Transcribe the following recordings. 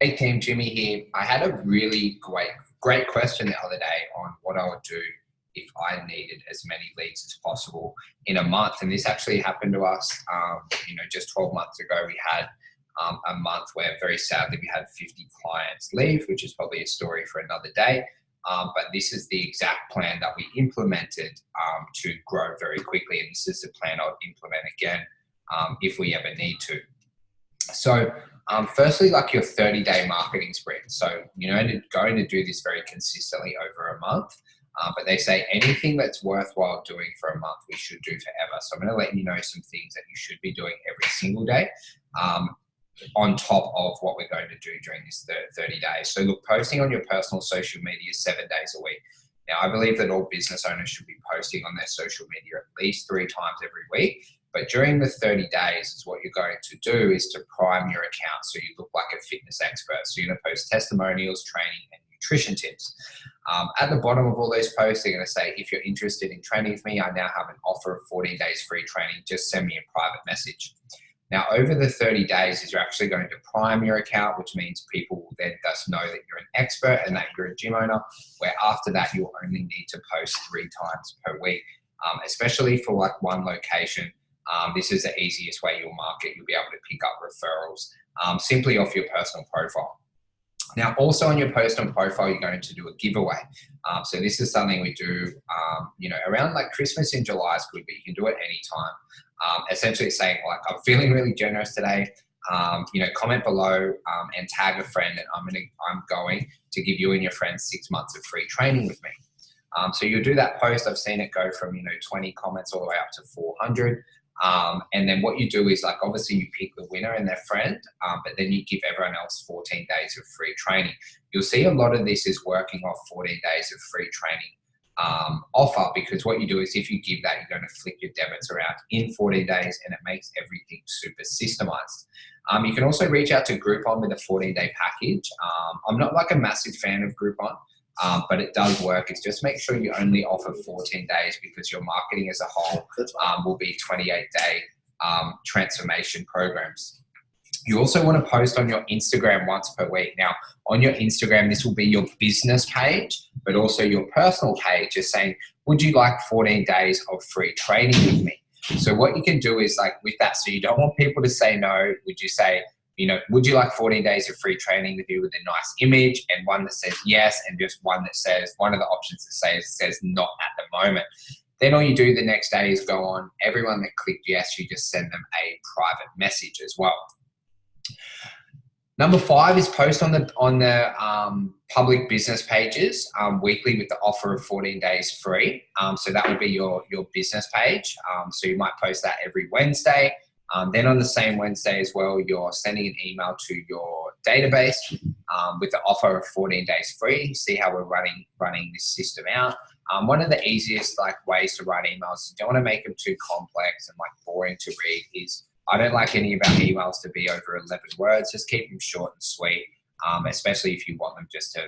Hey team, Jimmy here. I had a really great question the other day on what I would do if I needed as many leads as possible in a month. And this actually happened to us, just 12 months ago. We had a month where very sadly we had 50 clients leave, which is probably a story for another day. But this is the exact plan that we implemented to grow very quickly. And this is the plan I would implement again if we ever need to. So firstly, like your 30-day marketing sprint. So, going to do this very consistently over a month. But they say anything that's worthwhile doing for a month, we should do forever. So I'm going to let you know some things that you should be doing every single day on top of what we're going to do during this 30 days. So look, posting on your personal social media 7 days a week. Now, I believe that all business owners should be posting on their social media at least 3 times every week. But during the 30 days is what you're going to do is to prime your account so you look like a fitness expert. So you're going to post testimonials, training, and nutrition tips. At the bottom of all those posts, they're going to say, if you're interested in training with me, I now have an offer of 14 days free training. Just send me a private message. Now, over the 30 days is you're actually going to prime your account, which means people will then thus know that you're an expert and that you're a gym owner, where after that, you'll only need to post 3 times per week, especially for like one location. This is the easiest way you'll market. You'll be able to pick up referrals simply off your personal profile. Now, also on your personal profile, you're going to do a giveaway. So this is something we do, around like Christmas in July is good, but you can do it anytime. Essentially saying like, I'm feeling really generous today. Comment below and tag a friend, and I'm going to give you and your friends 6 months of free training with me. So you'll do that post. I've seen it go from 20 comments all the way up to 400. And then what you do is like, obviously you pick the winner and their friend, but then you give everyone else 14 days of free training. You'll see a lot of this is working off 14 days of free training offer, because what you do is if you give that, you're going to flick your debits around in 14 days and it makes everything super systemized. You can also reach out to Groupon with a 14-day package. I'm not like a massive fan of Groupon. But it does work. It's just make sure you only offer 14 days because your marketing as a whole will be 28-day transformation programs. You also want to post on your Instagram once per week. Now, on your Instagram, this will be your business page, but also your personal page, just saying, would you like 14 days of free training with me? So what you can do is like with that, so you don't want people to say no, would you say, would you like 14 days of free training with you with a nice image and one that says yes, and just one that says, one of the options that says not at the moment. Then all you do the next day is go on, everyone that clicked yes, you just send them a private message as well. Number 5 is post on the public business pages weekly with the offer of 14 days free. So that would be your business page. So you might post that every Wednesday. Then on the same Wednesday as well, you're sending an email to your database with the offer of 14 days free. See how we're running this system out. One of the easiest ways to write emails, you don't want to make them too complex and boring to read, is I don't like any of our emails to be over 11 words. Just keep them short and sweet, especially if you want them just to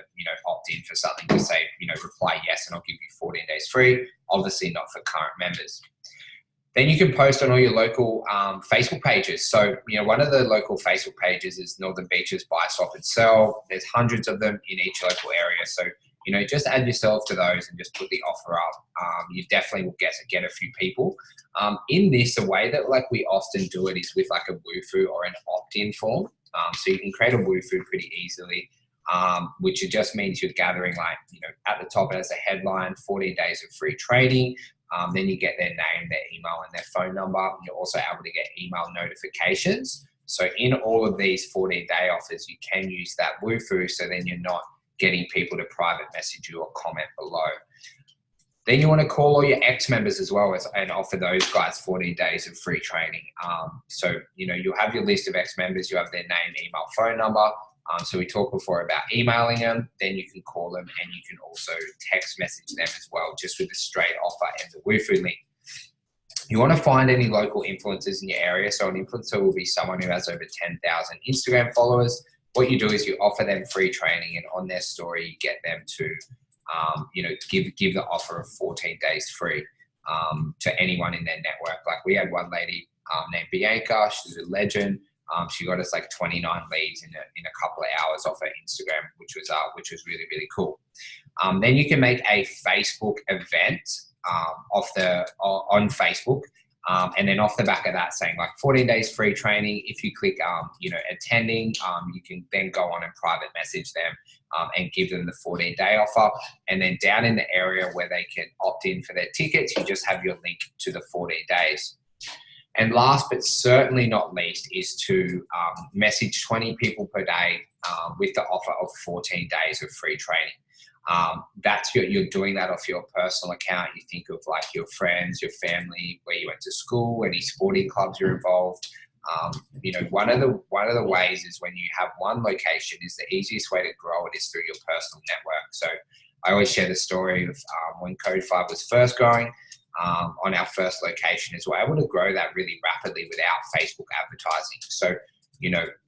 opt in for something, to say reply yes and I'll give you 14 days free. Obviously not for current members. Then you can post on all your local Facebook pages. So, one of the local Facebook pages is Northern Beaches Buy, Swap and Sell. There's hundreds of them in each local area. So, just add yourself to those and just put the offer up. You definitely will get a few people. In this, the way that we often do it is with a Wufoo or an opt-in form. So you can create a Wufoo pretty easily, which it just means you're gathering at the top as a headline, 14 days of free training. Then you get their name, their email, and their phone number. You're also able to get email notifications. So in all of these 14-day offers, you can use that Wufoo, so then you're not getting people to private message you or comment below. Then you want to call all your ex-members as well and offer those guys 14 days of free training. So, you'll have your list of ex-members, you have their name, email, phone number. So we talked before about emailing them, then you can call them, and you can also text message them as well, just with a straight offer and the Wufoo link. You want to find any local influencers in your area. So an influencer will be someone who has over 10,000 Instagram followers. What you do is you offer them free training, and on their story, you get them to, give the offer of 14 days free to anyone in their network. We had one lady named Bianca. She's a legend. She got us like 29 leads in a couple of hours off her Instagram, which was really, really cool. Then you can make a Facebook event on Facebook. And then off the back of that, saying like 14 days free training. If you click, attending, you can then go on and private message them and give them the 14-day offer. And then down in the area where they can opt in for their tickets, you just have your link to the 14 days. And last but certainly not least is to message 20 people per day with the offer of 14 days of free training. You're doing that off your personal account. You think of like your friends, your family, where you went to school, any sporting clubs you're involved. One of the ways is when you have one location is the easiest way to grow it is through your personal network. So I always share the story of when Code 5 was first growing. On our first location is we're able to grow that really rapidly without Facebook advertising. So,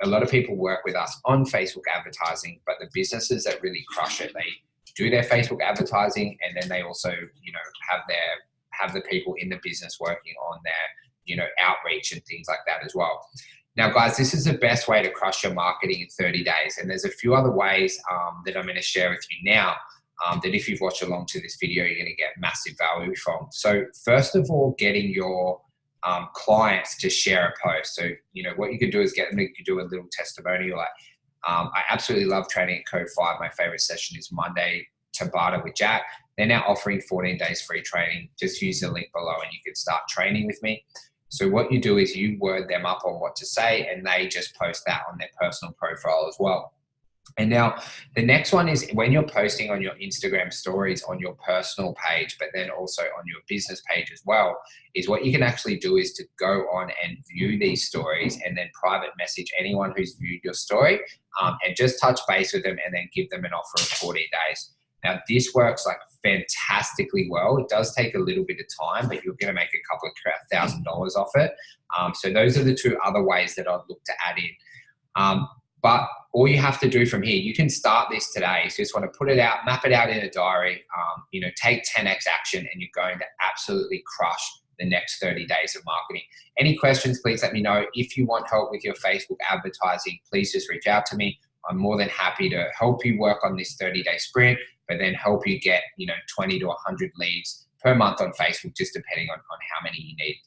a lot of people work with us on Facebook advertising, but the businesses that really crush it, they do their Facebook advertising, and then they also, have the people in the business working on their, outreach and things like that as well. Now, guys, this is the best way to crush your marketing in 30 days. And there's a few other ways that I'm going to share with you now. That if you've watched along to this video, you're going to get massive value from. So first of all, getting your clients to share a post. So, what you can do is get them to do a little testimonial. Like, I absolutely love training at Code 5. My favorite session is Monday to Barter with Jack. They're now offering 14 days free training. Just use the link below and you can start training with me. So what you do is you word them up on what to say, and they just post that on their personal profile as well. And now the next one is when you're posting on your Instagram stories on your personal page, but then also on your business page as well, is what you can actually do is to go on and view these stories and then private message anyone who's viewed your story and just touch base with them and then give them an offer of 14 days. Now this works like fantastically well. It does take a little bit of time, but you're going to make a couple of $1,000 off it. So those are the two other ways that I'd look to add in. But all you have to do from here, you can start this today. So you just want to put it out, map it out in a diary, take 10x action, and you're going to absolutely crush the next 30 days of marketing. Any questions, please let me know. If you want help with your Facebook advertising, please just reach out to me. I'm more than happy to help you work on this 30-day sprint, but then help you get, 20 to 100 leads per month on Facebook, just depending on how many you need.